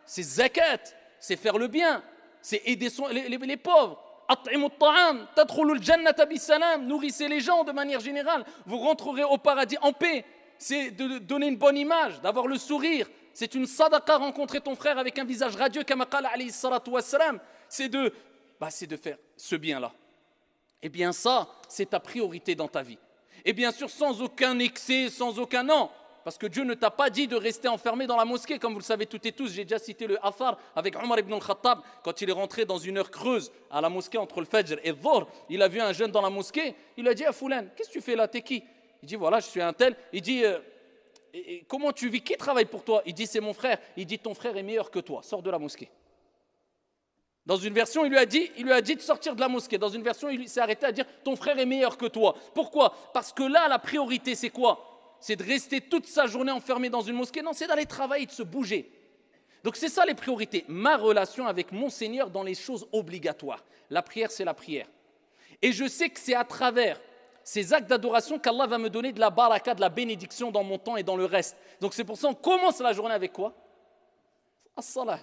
c'est zakat, c'est faire le bien, c'est aider les pauvres. At'imut ta'am, tadkhulul jannata bisalam, nourrissez les gens de manière générale, vous rentrerez au paradis en paix. C'est de donner une bonne image, d'avoir le sourire. C'est une sadaqa, rencontrer ton frère avec un visage radieux, kama qala alayhi salatu wassalam. C'est de faire ce bien-là. Eh bien ça, c'est ta priorité dans ta vie. Et bien sûr, sans aucun excès, sans aucun non. Parce que Dieu ne t'a pas dit de rester enfermé dans la mosquée, comme vous le savez toutes et tous. J'ai déjà cité le Athar avec Omar ibn al-Khattab, quand il est rentré dans une heure creuse à la mosquée entre le Fajr et le Dhuhr. Il a vu un jeune dans la mosquée, il a dit à Foulan, qu'est-ce que tu fais là, t'es qui? Il dit voilà, je suis un tel. Il dit comment tu vis, qui travaille pour toi? Il dit c'est mon frère. Il dit ton frère est meilleur que toi, sors de la mosquée. Dans une version, il lui a dit de sortir de la mosquée. Dans une version, il s'est arrêté à dire ton frère est meilleur que toi. Pourquoi? Parce que là, la priorité, c'est quoi? C'est de rester toute sa journée enfermé dans une mosquée? Non, c'est d'aller travailler, de se bouger. Donc c'est ça les priorités. Ma relation avec mon Seigneur dans les choses obligatoires. La prière, c'est la prière. Et je sais que c'est à travers ces actes d'adoration qu'Allah va me donner de la baraka, de la bénédiction dans mon temps et dans le reste. Donc c'est pour ça qu'on commence la journée avec quoi? As-salah.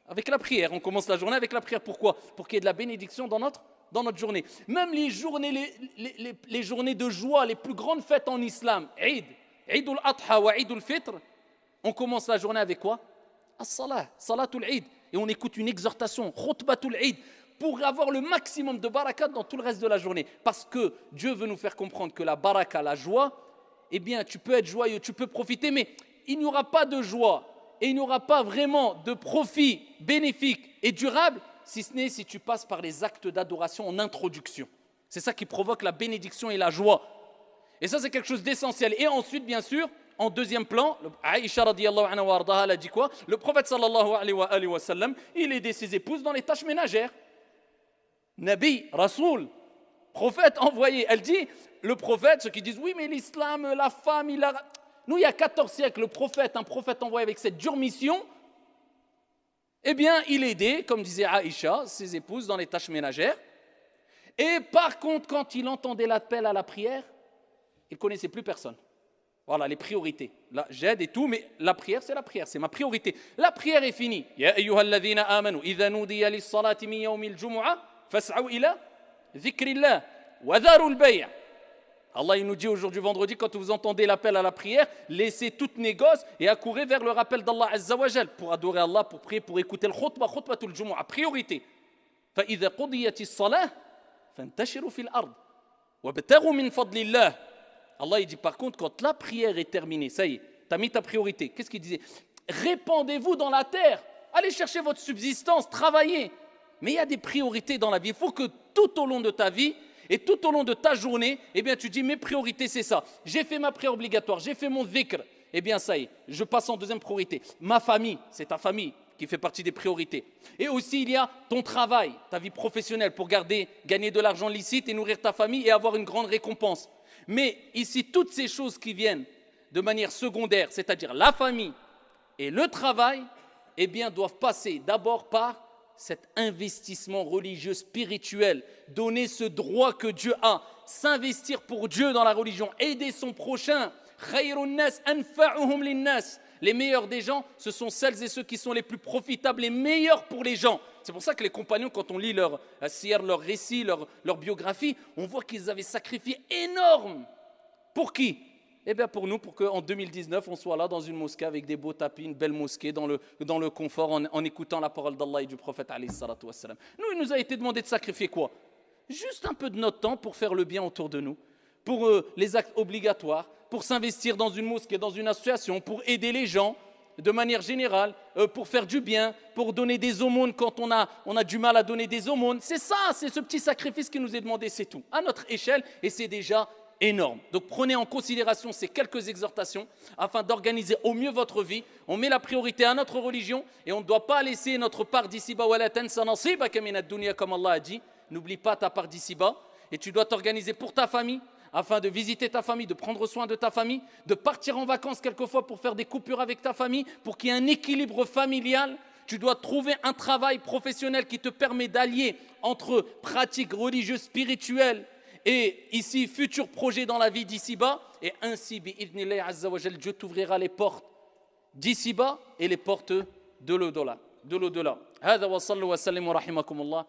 Avec la prière. On commence la journée avec la prière. Pourquoi? Pour qu'il y ait de la bénédiction dans notre journée. Même les journées de joie, les plus grandes fêtes en islam, Eid al-Adha wa Eid al-Fitr, on commence la journée avec quoi? As-salah, salatul Eid. Et on écoute une exhortation, khutbatul Eid, pour avoir le maximum de baraka dans tout le reste de la journée. Parce que Dieu veut nous faire comprendre que la baraka, la joie, eh bien, tu peux être joyeux, tu peux profiter, mais il n'y aura pas de joie et il n'y aura pas vraiment de profit bénéfique et durable si ce n'est si tu passes par les actes d'adoration en introduction. C'est ça qui provoque la bénédiction et la joie. Et ça, c'est quelque chose d'essentiel. Et ensuite, bien sûr, en deuxième plan, Aïcha radiyallahu anha wa ardaha, elle a dit quoi? Le prophète sallallahu alayhi wa sallam, il aidait ses épouses dans les tâches ménagères. Nabi, Rasoul, prophète envoyé. Elle dit, le prophète, ceux qui disent, oui, mais l'islam, la femme, il a... Nous, il y a 14 siècles, un prophète envoyé avec cette dure mission, eh bien, il aidait, comme disait Aïcha, ses épouses dans les tâches ménagères. Et par contre, quand il entendait l'appel à la prière, il ne connaissait plus personne. Voilà, les priorités. Là, j'aide et tout, mais la prière, c'est ma priorité. La prière est finie. Ya ayyuhalladhina amanu, idha nudiya lis-salati min yawmil jumu'ah, fas'aw ila dhikrillah wa dharul bay'. Allah il nous dit aujourd'hui vendredi, quand vous entendez l'appel à la prière, laissez toutes négoce et accourez vers le rappel d'Allah Azza wa Jal pour adorer Allah, pour prier, pour écouter le khutbatul jumu'ah, priorité. فَإِذَا قُضِيَتِ الصَّلَاةِ فَانْتَشِرُوا فِي الْأَرْضِ وَابْتَغُوا مِنْ فَضْلِ اللَّهِ. Allah il dit par contre, quand la prière est terminée, ça y est, tu as mis ta priorité. Qu'est-ce qu'il disait? Répandez-vous dans la terre, allez chercher votre subsistance, travaillez. Mais il y a des priorités dans la vie. Il faut que tout au long de ta vie, et tout au long de ta journée, eh bien, tu dis mes priorités, c'est ça. J'ai fait ma prière obligatoire, j'ai fait mon dhikr. Eh bien, ça y est, je passe en deuxième priorité. Ma famille, c'est ta famille qui fait partie des priorités. Et aussi, il y a ton travail, ta vie professionnelle pour gagner de l'argent licite et nourrir ta famille et avoir une grande récompense. Mais ici, toutes ces choses qui viennent de manière secondaire, c'est-à-dire la famille et le travail, eh bien, doivent passer d'abord par cet investissement religieux, spirituel, donner ce droit que Dieu a, s'investir pour Dieu dans la religion, aider son prochain. Khayrun nas anfa'uhum linnas. Les meilleurs des gens, ce sont celles et ceux qui sont les plus profitables, les meilleurs pour les gens. C'est pour ça que les compagnons, quand on lit leur siyar, leur récit, leur biographie, on voit qu'ils avaient sacrifié énorme. Pour qui? Eh bien pour nous, pour qu'en 2019, on soit là dans une mosquée avec des beaux tapis, une belle mosquée, dans le confort, en écoutant la parole d'Allah et du prophète alayhi salatu wassalam. Nous, il nous a été demandé de sacrifier quoi? Juste un peu de notre temps pour faire le bien autour de nous, pour les actes obligatoires, pour s'investir dans une mosquée, dans une association, pour aider les gens de manière générale, pour faire du bien, pour donner des aumônes quand on a du mal à donner des aumônes. C'est ça, c'est ce petit sacrifice qui nous est demandé, c'est tout, à notre échelle, et c'est déjà énorme. Donc prenez en considération ces quelques exhortations afin d'organiser au mieux votre vie. On met la priorité à notre religion et on ne doit pas laisser notre part d'ici-bas. Comme Allah a dit, n'oublie pas ta part d'ici-bas. Et tu dois t'organiser pour ta famille, afin de visiter ta famille, de prendre soin de ta famille, de partir en vacances quelquefois pour faire des coupures avec ta famille, pour qu'il y ait un équilibre familial. Tu dois trouver un travail professionnel qui te permet d'allier entre pratiques religieuses, spirituelles, et ici, futur projet dans la vie d'ici-bas, et ainsi, bi'idhnillahi azza wa jal, Dieu t'ouvrira les portes d'ici-bas et les portes de l'au-delà. هذا وصلوا وسلموا رحمكم الله